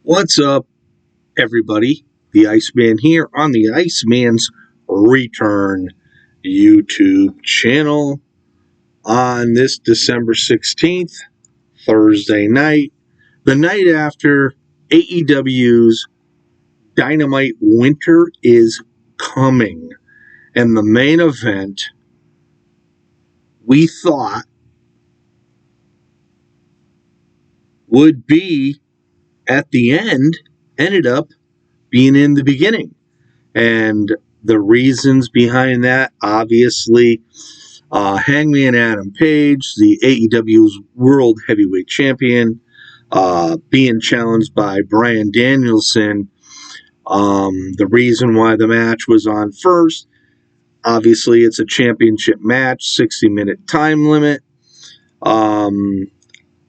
What's up, everybody? The Iceman here on the Iceman's Return YouTube channel on this December 16th, Thursday night, the night after AEW's Dynamite Winter is Coming. And the main event, we thought, would be at the end, ended up being in the beginning. And the reasons behind that, obviously, Hangman Adam Page, the AEW's World Heavyweight Champion, being challenged by Bryan Danielson. The reason why the match was on first, obviously, it's a championship match, 60-minute time limit.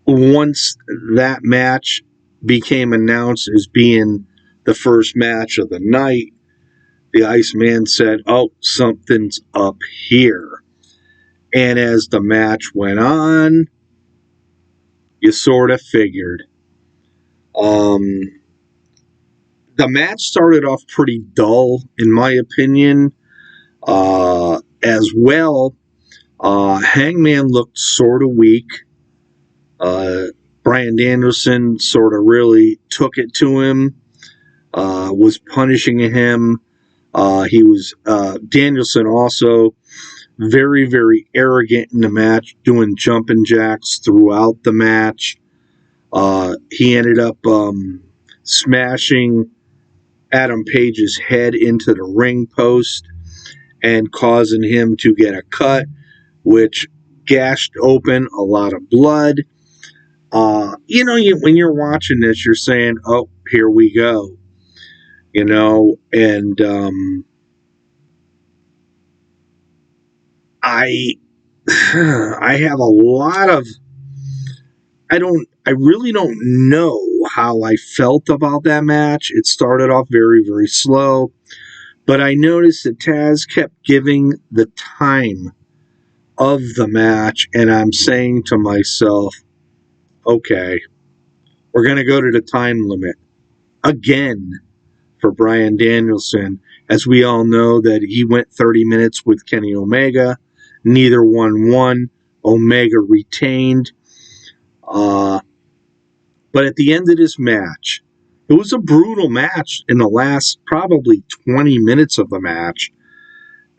Once that match became announced as being the first match of the night, the Iceman said, "Oh, something's up here." And as the match went on, you sort of figured. The match started off pretty dull, in my opinion. As well, Hangman looked sort of weak. Bryan Danielson sort of really took it to him, was punishing him. Danielson also very, very arrogant in the match, doing jumping jacks throughout the match. He ended up smashing Adam Page's head into the ring post and causing him to get a cut, which gashed open a lot of blood. When you're watching this, you're saying, "Oh, here we go," and I I have a lot of I really don't know how I felt about that match. It started off very, very slow, but I noticed that Taz kept giving the time of the match, and I'm saying to myself, okay, we're going to go to the time limit again for Bryan Danielson, as we all know that he went 30 minutes with Kenny Omega. Neither one won. Omega retained. But at the end of this match, it was a brutal match in the last probably 20 minutes of the match.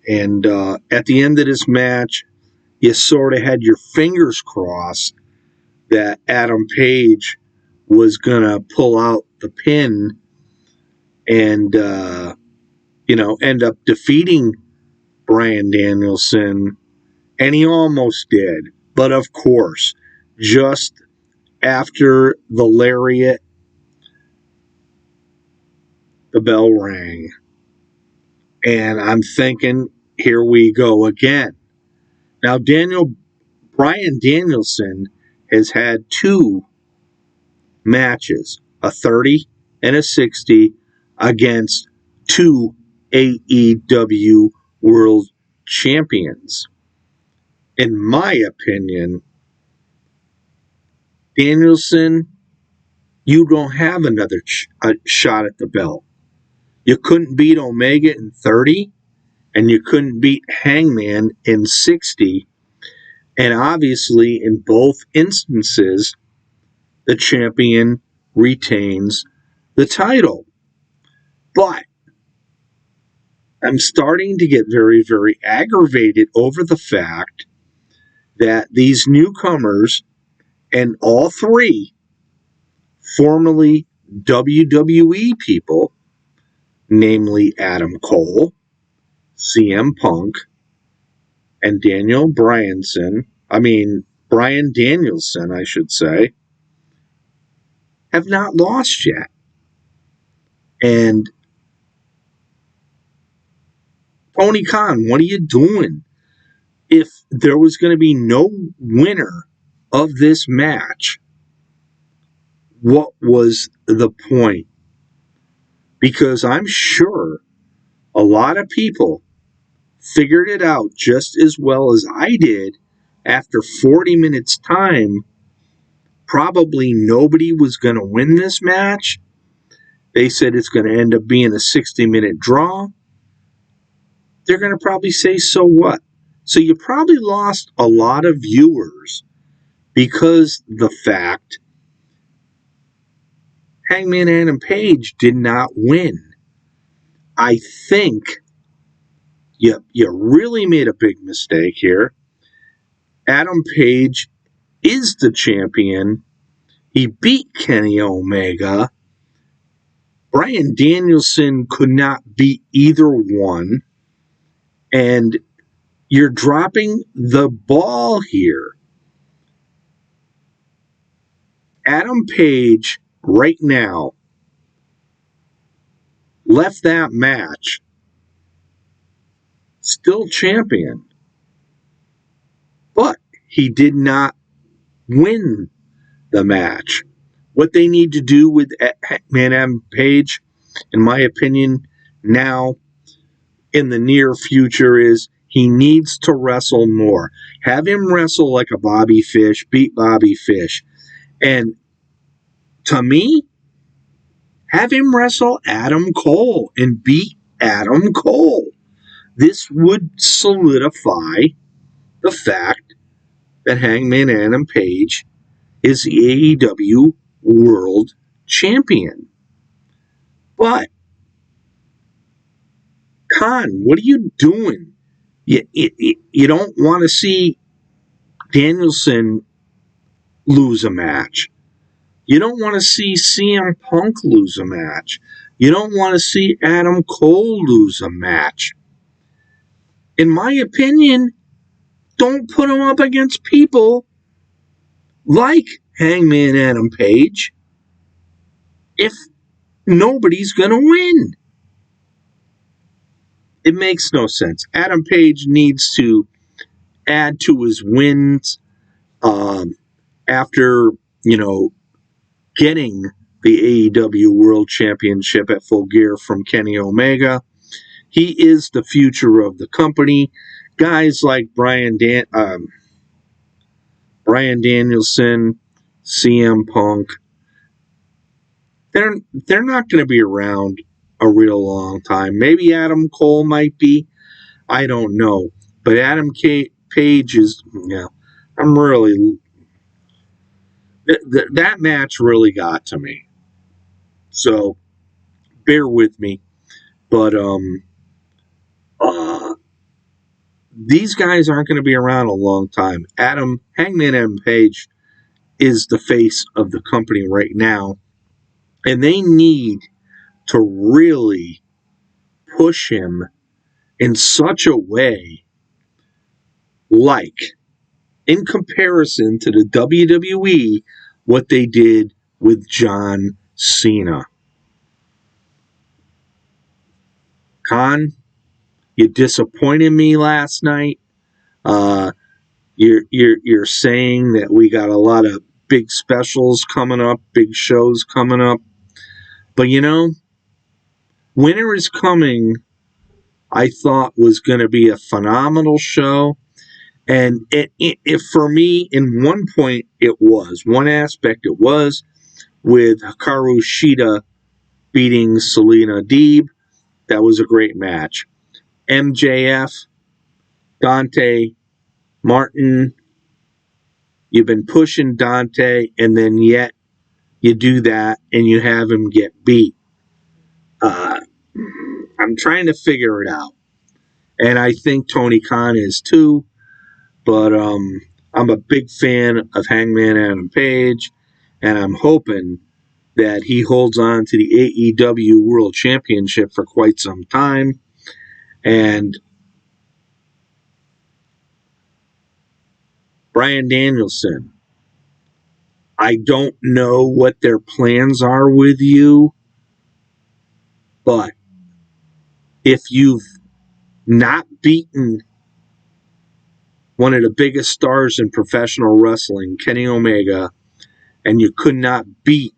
And at the end of this match, you sort of had your fingers crossed that Adam Page was going to pull out the pin and, end up defeating Bryan Danielson. And he almost did. But of course, just after the lariat, the bell rang. And I'm thinking, here we go again. Now, Bryan Danielson has had two matches, a 30 and a 60, against two AEW World Champions. In my opinion, Danielson, you don't have another shot at the belt. You couldn't beat Omega in 30, and you couldn't beat Hangman in 60. And obviously, in both instances, the champion retains the title. But I'm starting to get very, very aggravated over the fact that these newcomers, and all three formerly WWE people, namely Adam Cole, CM Punk, and Bryan Danielson, I should say, have not lost yet. And Tony Khan, what are you doing? If there was going to be no winner of this match, what was the point? Because I'm sure a lot of people figured it out just as well as I did after 40 minutes time. Probably nobody was going to win this match, They said it's going to end up being a 60-minute draw. They're going to probably say, so what? So you probably lost a lot of viewers because the fact Hangman Adam Page did not win. I think you really made a big mistake here. Adam Page is the champion. He beat Kenny Omega. Bryan Danielson could not beat either one. And you're dropping the ball here. Adam Page, right now, left that match still champion. But he did not win the match. What they need to do with Adam Page, in my opinion, now in the near future is he needs to wrestle more. Have him wrestle like a Bobby Fish, beat Bobby Fish. And to me, have him wrestle Adam Cole and beat Adam Cole. This would solidify the fact that Hangman Adam Page is the AEW World Champion. But, Khan, what are you doing? You don't want to see Danielson lose a match. You don't want to see CM Punk lose a match. You don't want to see Adam Cole lose a match. In my opinion, don't put him up against people like Hangman Adam Page if nobody's going to win. It makes no sense. Adam Page needs to add to his wins after, getting the AEW World Championship at Full Gear from Kenny Omega. He is the future of the company. Guys like Bryan Danielson, CM Punk, they're not going to be around a real long time. Maybe Adam Cole might be. I don't know. But Adam Page is, I'm really... that match really got to me. So, bear with me. But, these guys aren't going to be around a long time. Hangman Adam Page is the face of the company right now. And they need to really push him in such a way, like, in comparison to the WWE, what they did with John Cena. Khan, you disappointed me last night. You're saying that we got a lot of big specials coming up, big shows coming up. But Winter is Coming, I thought was going to be a phenomenal show. And it for me, in one point, it was. One aspect it was, with Hikaru Shida beating Selena Deeb. That was a great match. MJF, Dante Martin, you've been pushing Dante, and then yet you do that and you have him get beat. I'm trying to figure it out. And I think Tony Khan is too. But I'm a big fan of Hangman Adam Page, and I'm hoping that he holds on to the AEW World Championship for quite some time. And Bryan Danielson, I don't know what their plans are with you, but if you've not beaten one of the biggest stars in professional wrestling, Kenny Omega, and you could not beat,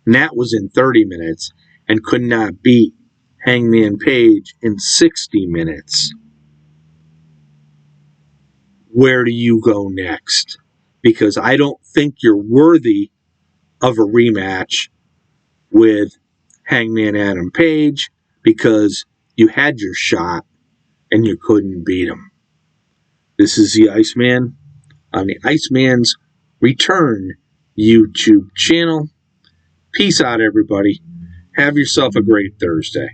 and that was in 30 minutes, and could not beat Hangman Page in 60 minutes, where do you go next? Because I don't think you're worthy of a rematch with Hangman Adam Page because you had your shot and you couldn't beat him. This is the Iceman on the Iceman's Return YouTube channel. Peace out, everybody. Have yourself a great Thursday.